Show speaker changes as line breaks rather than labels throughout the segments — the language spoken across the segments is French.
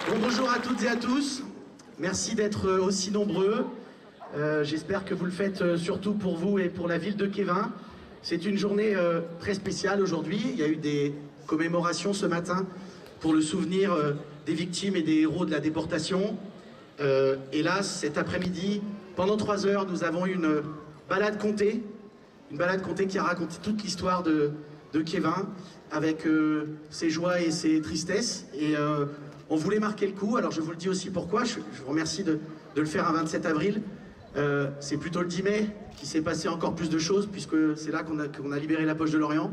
Bon, bonjour à toutes et à tous. Merci d'être aussi nombreux. J'espère que vous le faites surtout pour vous et pour la ville de Kévin. C'est une journée très spéciale aujourd'hui. Il y a eu des commémorations ce matin pour le souvenir des victimes et des héros de la déportation. Et là, cet après-midi, pendant 3 heures, nous avons eu une balade comptée. Une balade comptée qui a raconté toute l'histoire de Kévin, avec ses joies et ses tristesses. Et on voulait marquer le coup. Alors je vous le dis aussi pourquoi. Je vous remercie de le faire un 27 avril. C'est plutôt le 10 mai qui s'est passé encore plus de choses, puisque c'est là qu'on a libéré la poche de Lorient.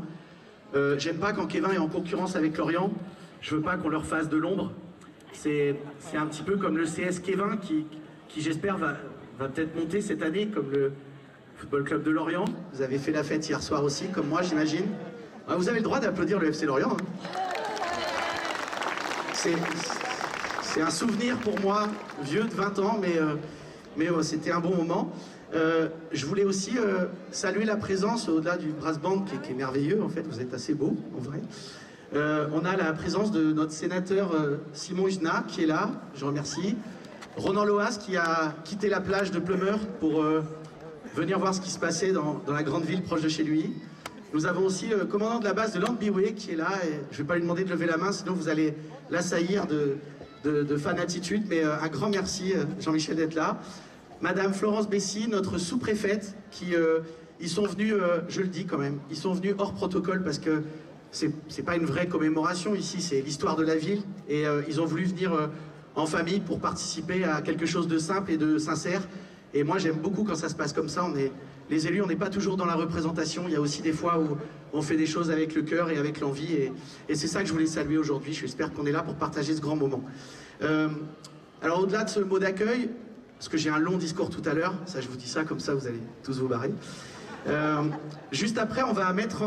J'aime pas quand Kévin est en concurrence avec Lorient. Je veux pas qu'on leur fasse de l'ombre. C'est un petit peu comme le CS Kévin qui j'espère va peut-être monter cette année, comme le Football Club de Lorient. Vous avez fait la fête hier soir aussi, comme moi j'imagine. Vous avez le droit d'applaudir le FC Lorient. C'est un souvenir pour moi, vieux de 20 ans, mais c'était un bon moment. Je voulais aussi saluer la présence, au-delà du brass band qui est merveilleux, en fait, vous êtes assez beau, en vrai. On a la présence de notre sénateur Simon Huguenat qui est là, je remercie. Ronan Loas qui a quitté la plage de Pleumeur pour venir voir ce qui se passait dans la grande ville proche de chez lui. Nous avons aussi le commandant de la base de Landbiway qui est là, et je ne vais pas lui demander de lever la main, sinon vous allez l'assaillir de fan-attitude, mais un grand merci Jean-Michel d'être là. Madame Florence Bessy, notre sous-préfète, qui ils sont venus, je le dis quand même, ils sont venus hors protocole parce que c'est pas une vraie commémoration ici, c'est l'histoire de la ville, et ils ont voulu venir en famille pour participer à quelque chose de simple et de sincère. Et moi j'aime beaucoup quand ça se passe comme ça. Les élus, on n'est pas toujours dans la représentation, il y a aussi des fois où on fait des choses avec le cœur et avec l'envie, et c'est ça que je voulais saluer aujourd'hui. J'espère qu'on est là pour partager ce grand moment. Alors au-delà de ce mot d'accueil, parce que j'ai un long discours tout à l'heure, ça je vous dis ça, comme ça vous allez tous vous barrer. Juste après, on va mettre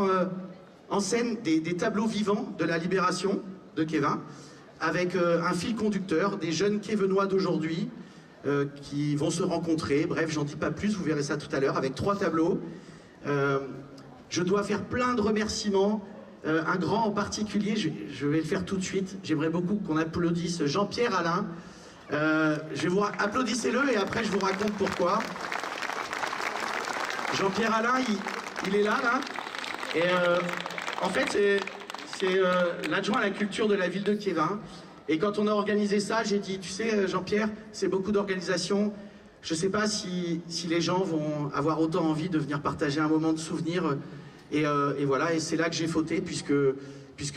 en scène des tableaux vivants de la libération de Kévin, avec un fil conducteur, des jeunes Kévenois d'aujourd'hui, qui vont se rencontrer. Bref, j'en dis pas plus, vous verrez ça tout à l'heure, avec 3 tableaux. Je dois faire plein de remerciements, un grand en particulier, je vais le faire tout de suite. J'aimerais beaucoup qu'on applaudisse Jean-Pierre Alain. Applaudissez-le et après je vous raconte pourquoi. Jean-Pierre Alain, il est là. Et en fait, c'est l'adjoint à la culture de la ville de Kévin. Et quand on a organisé ça, j'ai dit, tu sais Jean-Pierre, c'est beaucoup d'organisation. Je ne sais pas si les gens vont avoir autant envie de venir partager un moment de souvenir. Et voilà, et c'est là que j'ai fauté, puisque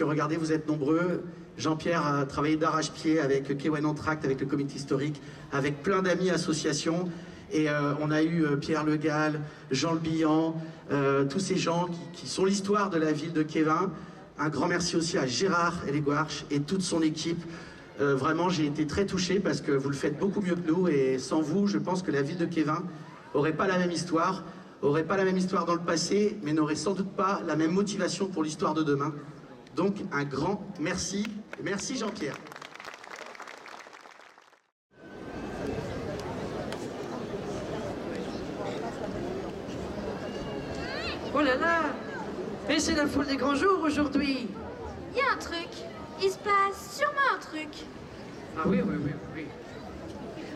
regardez, vous êtes nombreux. Jean-Pierre a travaillé d'arrache-pied avec Kewen Entracte, avec le comité historique, avec plein d'amis associations. Et on a eu Pierre Le Gall, Jean Le Bihan, tous ces gens qui sont l'histoire de la ville de Kévin. Un grand merci aussi à Gérard Eléguarche et toute son équipe. Vraiment, j'ai été très touché parce que vous le faites beaucoup mieux que nous, et sans vous, je pense que la ville de Kévin n'aurait pas la même histoire, aurait pas la même histoire dans le passé, mais n'aurait sans doute pas la même motivation pour l'histoire de demain. Donc, un grand merci. Merci Jean-Pierre.
Oh là là! Mais c'est la foule des grands jours aujourd'hui!
Il y a un truc, il se passe sûrement un truc.
Ah oui.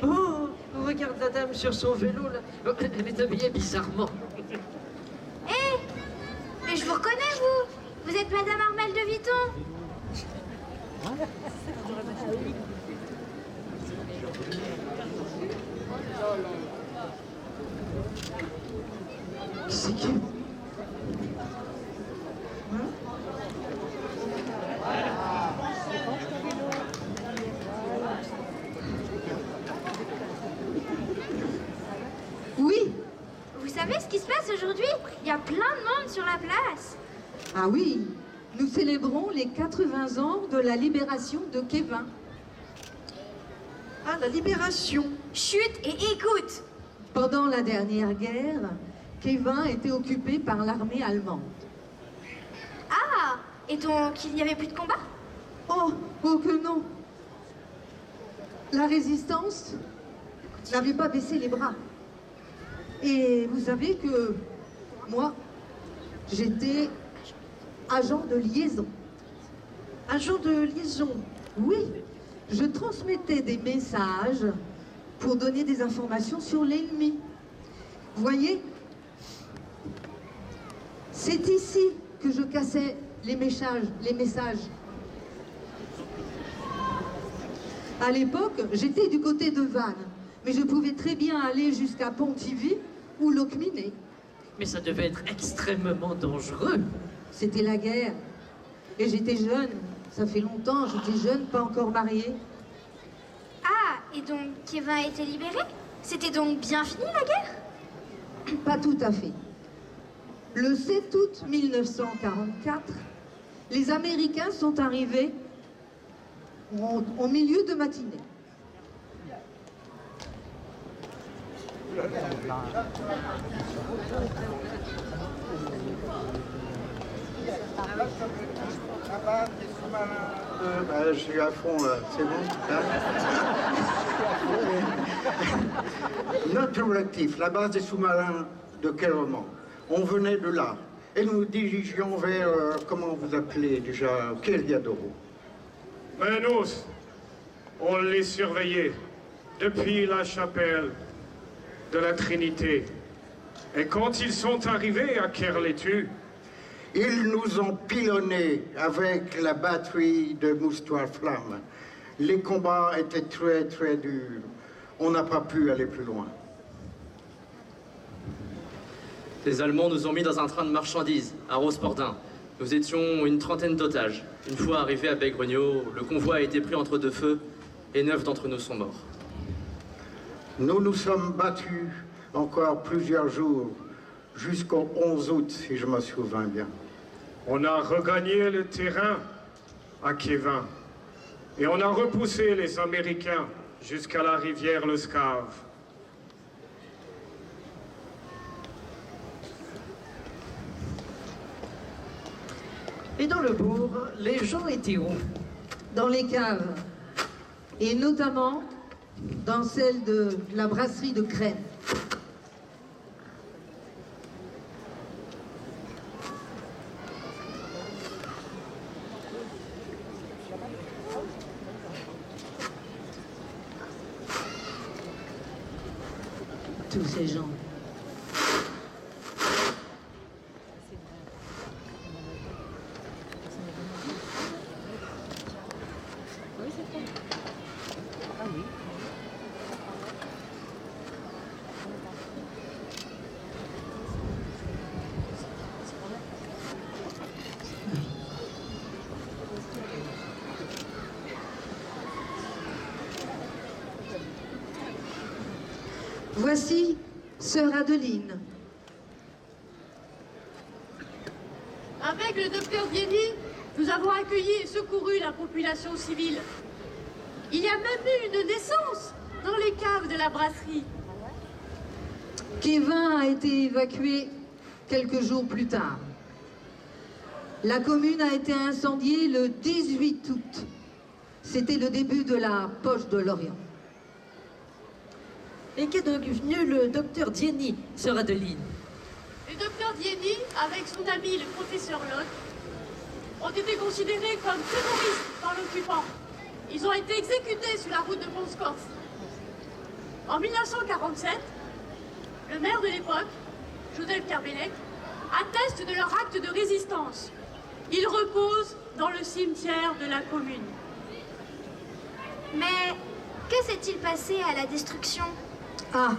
Oh! Regarde la dame sur son vélo là! Oh, elle est habillée bizarrement.
Mais je vous reconnais, vous! Vous êtes Madame Armelle de Viton?
C'est qui?
Oui. Vous savez ce qui se passe aujourd'hui? Il y a plein de monde sur la place.
Ah oui, nous célébrons les 80 ans de la libération de Kévin.
Ah, la libération!
Chut et écoute.
Pendant la dernière guerre, Kévin était occupé par l'armée allemande.
Ah, et donc il n'y avait plus de combat?
Oh que non! La résistance n'avait pas baissé les bras. Et vous savez que moi, j'étais agent de liaison.
Agent de liaison?
Oui, je transmettais des messages pour donner des informations sur l'ennemi. Voyez, c'est ici que je cassais les messages. À l'époque, j'étais du côté de Vannes, mais je pouvais très bien aller jusqu'à Pontivy ou Locminé.
Mais ça devait être extrêmement dangereux.
C'était la guerre. Et j'étais jeune. Ça fait longtemps, j'étais jeune, pas encore mariée.
Ah, et donc Kevin a été libéré? C'était donc bien fini la guerre?
Pas tout à fait. Le 7 août 1944, les Américains sont arrivés au milieu de matinée.
Je suis à fond là, c'est bon hein? Notre objectif, la base des sous-marins de Kellerman, on venait de là et nous nous dirigions vers, comment vous appelez déjà, Keliadoro.
Mais nous, on les surveillait depuis la chapelle de la Trinité. Et quand ils sont arrivés à Kerletu,
ils nous ont pilonnés avec la batterie de moustoirs flammes. Les combats étaient très très durs. On n'a pas pu aller plus loin.
Les Allemands nous ont mis dans un train de marchandises à Rospordin. Nous étions une trentaine d'otages. Une fois arrivés à Begregno, le convoi a été pris entre deux feux et 9 d'entre nous sont morts.
Nous nous sommes battus encore plusieurs jours, jusqu'au 11 août, si je me souviens bien.
on a regagné le terrain à Kevin et on a repoussé les Américains jusqu'à la rivière Le Scave.
Et dans le bourg, les gens étaient où?
Dans les caves, et notamment dans celle de la brasserie de Crène. Tous ces gens. Voici sœur Adeline.
Avec le docteur Dieny, nous avons accueilli et secouru la population civile. Il y a même eu une naissance dans les caves de la brasserie.
Kevin a été évacué quelques jours plus tard. La commune a été incendiée le 18 août. C'était le début de la poche de l'Orient.
Et qu'est donc venu le docteur Dieny, sœur Adeline?
Le docteur Dieny, avec son ami le professeur Locke, ont été considérés comme terroristes par l'occupant. Ils ont été exécutés sur la route de Ponscorf. En 1947, le maire de l'époque, Joseph Kerbelec, atteste de leur acte de résistance. Ils reposent dans le cimetière de la commune.
Mais que s'est-il passé à la destruction?
Ah,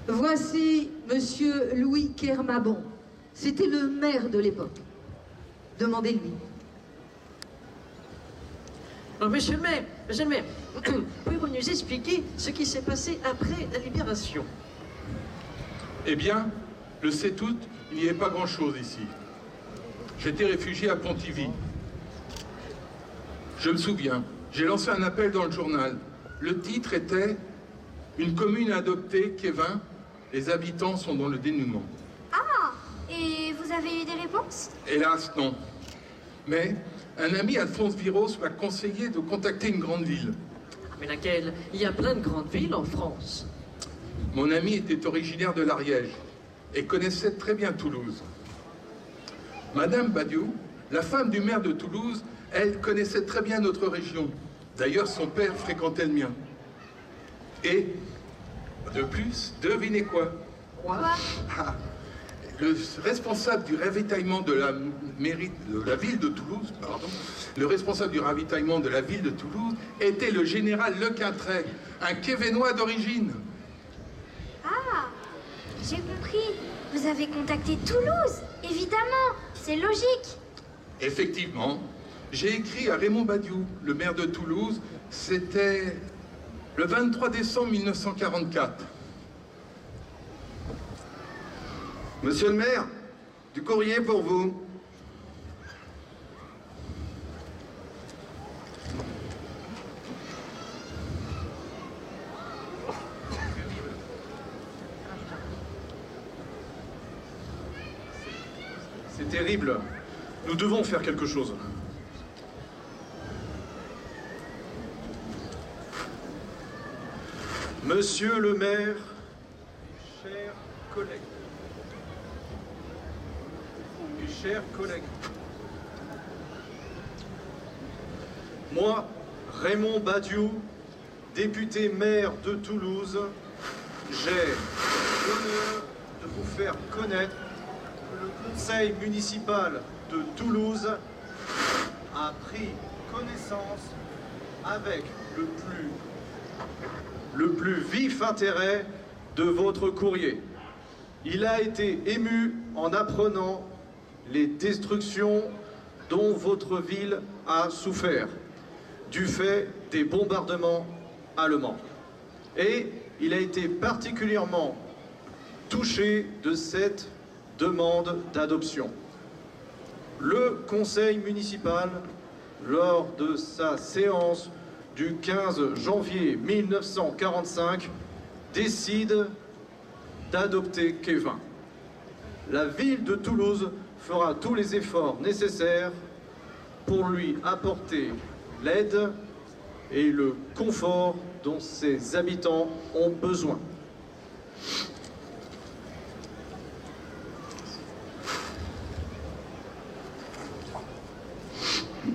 voici monsieur Louis Kermabon. C'était le maire de l'époque. Demandez-lui.
Alors, monsieur le maire, pouvez-vous nous expliquer ce qui s'est passé après la libération?
Eh bien, le 7 août, il n'y avait pas grand-chose ici. J'étais réfugié à Pontivy. Je me souviens, j'ai lancé un appel dans le journal. Le titre était « Une commune adoptée, Kevin, les habitants sont dans le dénuement ».
Ah, et vous avez eu des réponses?
Hélas, non. Mais un ami, Alphonse Viros, m'a conseillé de contacter une grande ville.
Mais laquelle? Il y a plein de grandes villes en France.
Mon ami était originaire de l'Ariège et connaissait très bien Toulouse. Madame Badiou, la femme du maire de Toulouse, elle connaissait très bien notre région. D'ailleurs, son père fréquentait le mien. Et, de plus, devinez quoi?
Quoi?
Ah, le responsable du ravitaillement de la ville de Toulouse, le responsable du ravitaillement de la ville de Toulouse était le général Lequintrec, un Quévenois d'origine.
Ah, j'ai compris. Vous avez contacté Toulouse, évidemment. C'est logique.
Effectivement, j'ai écrit à Raymond Badiou, le maire de Toulouse, c'était le 23 décembre 1944.
Monsieur le maire, du courrier pour vous.
C'est terrible. Nous devons faire quelque chose. Monsieur le maire, chers collègues, chers collègues, moi, Raymond Badiou, député maire de Toulouse, j'ai l'honneur de vous faire connaître que le conseil municipal de Toulouse a pris connaissance avec le plus vif intérêt de votre courrier. Il a été ému en apprenant les destructions dont votre ville a souffert du fait des bombardements allemands. Et il a été particulièrement touché de cette demande d'adoption. Le conseil municipal, lors de sa séance du 15 janvier 1945, décide d'adopter Kévin. La ville de Toulouse fera tous les efforts nécessaires pour lui apporter l'aide et le confort dont ses habitants ont besoin.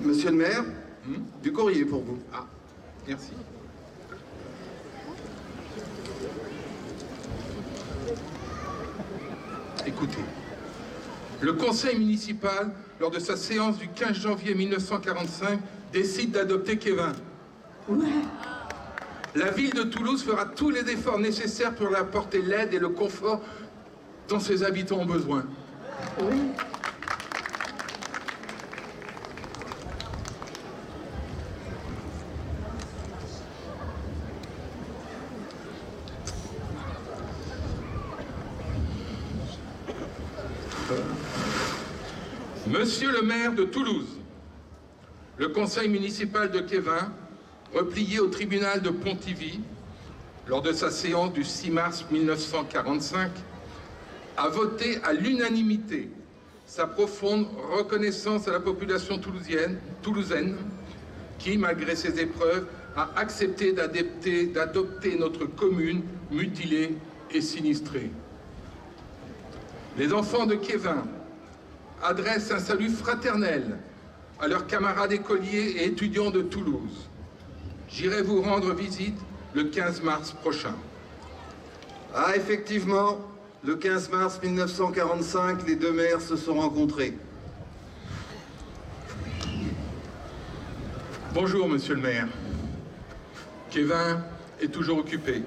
Monsieur le maire, du courrier pour vous.
Ah, merci. Écoutez, le conseil municipal, lors de sa séance du 15 janvier 1945, décide d'adopter Kévin.
Ouais.
La ville de Toulouse fera tous les efforts nécessaires pour lui apporter l'aide et le confort dont ses habitants ont besoin.
Oui.
Monsieur le maire de Toulouse, le conseil municipal de Kévin, replié au tribunal de Pontivy, lors de sa séance du 6 mars 1945, a voté à l'unanimité sa profonde reconnaissance à la population toulousaine qui, malgré ses épreuves, a accepté d'adopter notre commune mutilée et sinistrée. Les enfants de Kévin adressent un salut fraternel à leurs camarades écoliers et étudiants de Toulouse. J'irai vous rendre visite le 15 mars prochain.
Ah, effectivement, le 15 mars 1945, les deux maires se sont rencontrés.
Bonjour, monsieur le maire. Kévin est toujours occupé.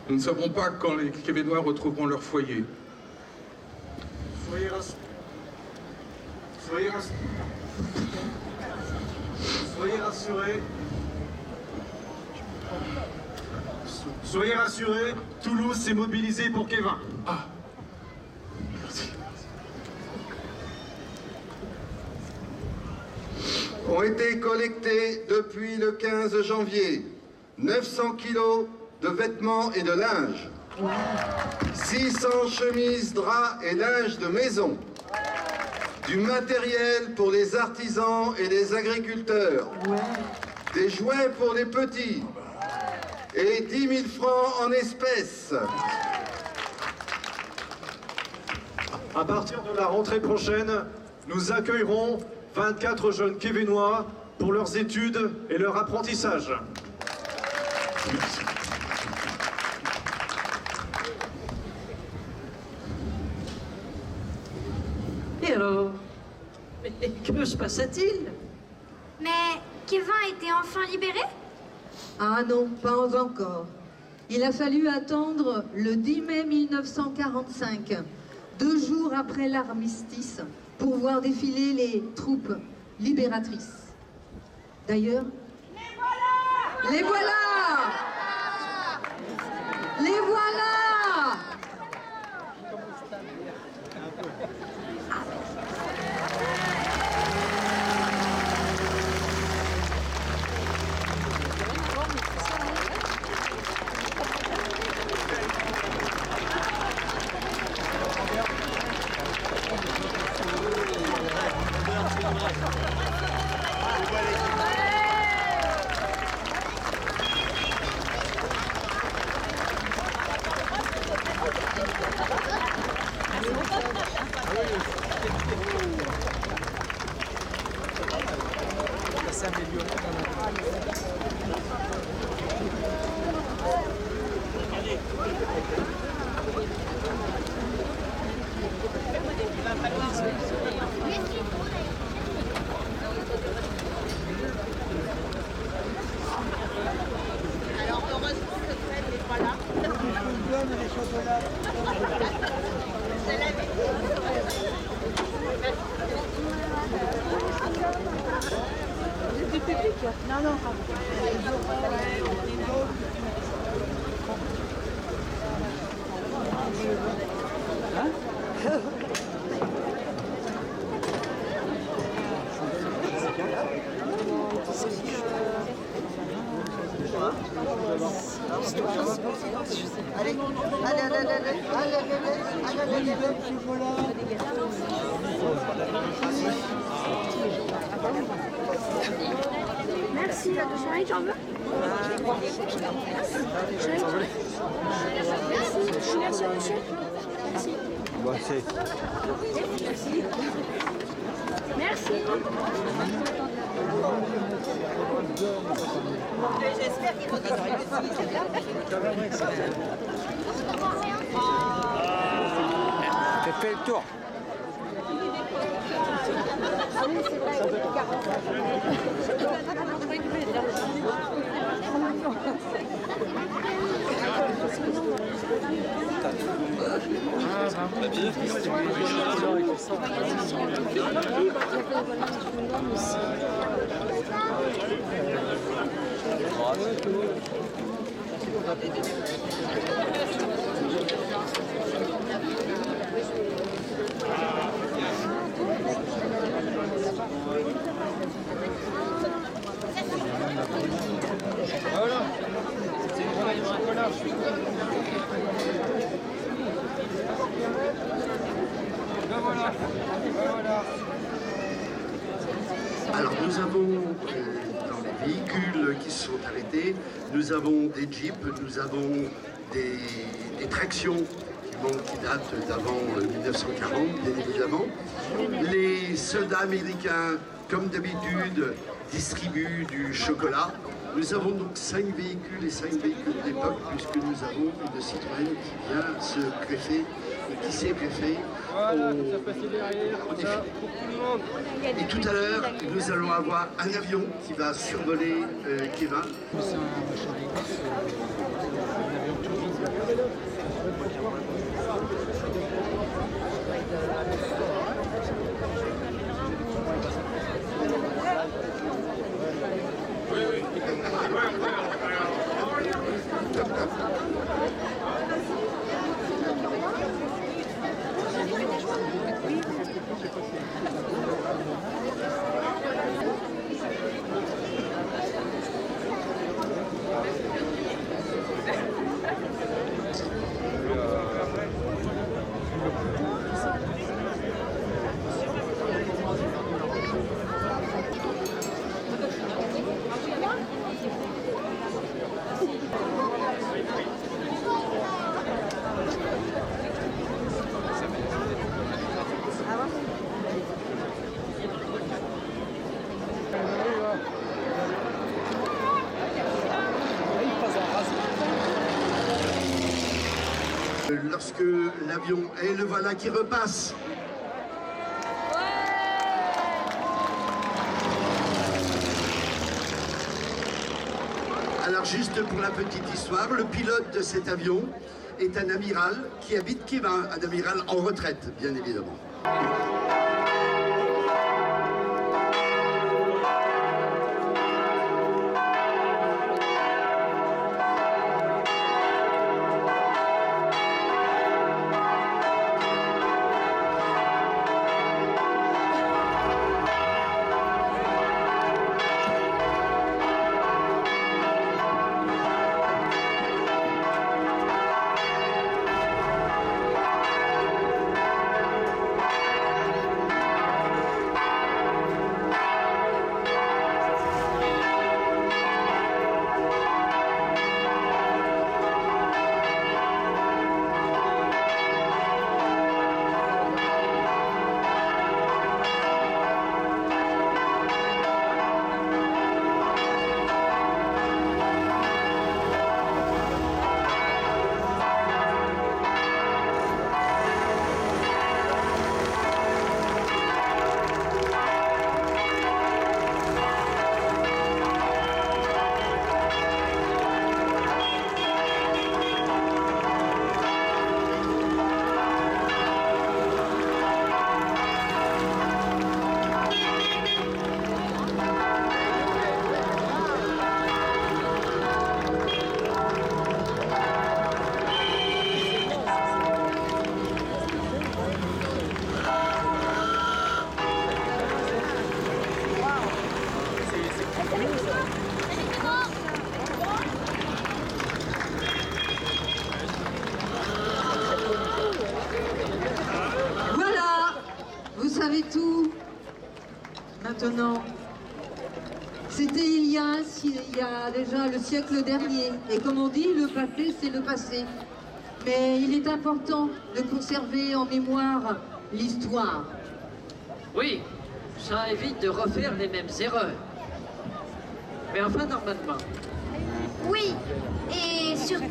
Nous ne savons pas quand les Québécois retrouveront leur foyer.
Soyez rassurés. Soyez rassurés, Toulouse s'est mobilisée pour Kévin.
Ah, merci.
Ont été collectés depuis le 15 janvier 900 kilos de vêtements et de linge, 600 chemises, draps et linge de maison, du matériel pour les artisans et les agriculteurs, des jouets pour les petits et 10 000 francs en espèces.
À partir de la rentrée prochaine, nous accueillerons 24 jeunes Quévenois pour leurs études et leur apprentissage.
Merci.
Et alors? Mais que se passa-t-il?
Mais Kevin a été enfin libéré?
Ah non, pas encore. Il a fallu attendre le 10 mai 1945, 2 jours après l'armistice, pour voir défiler les troupes libératrices. D'ailleurs, les voilà! Les voilà!
Alors heureusement que Fred n'est pas là. Du public? Non, non.
Allez,
Merci, Jean-Yves, j'en veux. Merci, monsieur. Merci. Merci.
J'espère qu'ils vont
T'as fait le tour.
Voilà. C'est une grenade bricolage. Ben voilà. Ben voilà.
Alors nous avons dans les véhicules qui se sont arrêtés, nous avons des jeeps, nous avons des tractions qui datent d'avant 1940, bien évidemment. Les soldats américains, comme d'habitude, distribuent du chocolat. Nous avons donc 5 véhicules et 5 véhicules d'époque, puisque nous avons une Citroën qui vient se greffer et qui s'est greffée au défilé. Et tout à l'heure, nous allons avoir un avion qui va survoler Kevin. lorsque l'avion, et le voilà qui repasse. Alors juste pour la petite histoire, le pilote de cet avion est un amiral qui habite Kévin, un amiral en retraite, bien évidemment.
Tout. Maintenant, c'était il y a déjà le siècle dernier. Et comme on dit, le passé, c'est le passé. Mais il est important de conserver en mémoire l'histoire.
Oui, ça évite de refaire les mêmes erreurs. Mais enfin, normalement.
Oui, et surtout,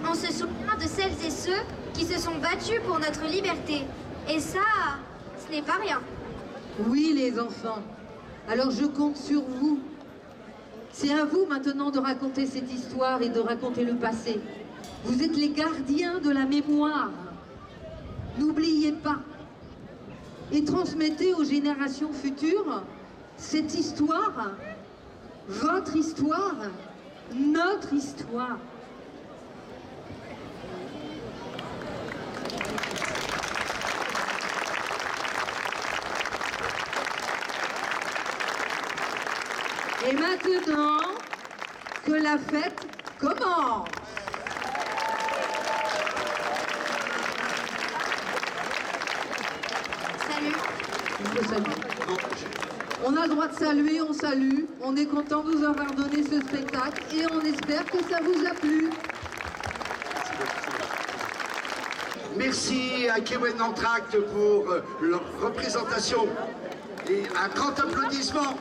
on se souvient de celles et ceux qui se sont battus pour notre liberté. Et ça, ce n'est pas rien.
Oui, les enfants. Alors je compte sur vous. C'est à vous maintenant de raconter cette histoire et de raconter le passé. Vous êtes les gardiens de la mémoire. N'oubliez pas. Et transmettez aux générations futures cette histoire, votre histoire, notre histoire. Et maintenant, que la fête commence.
Salut.
On peut saluer. On a le droit de saluer, on salue. On est content de vous avoir donné ce spectacle et on espère que ça vous a plu.
Merci à Kewen Entracte pour leur représentation et un grand applaudissement.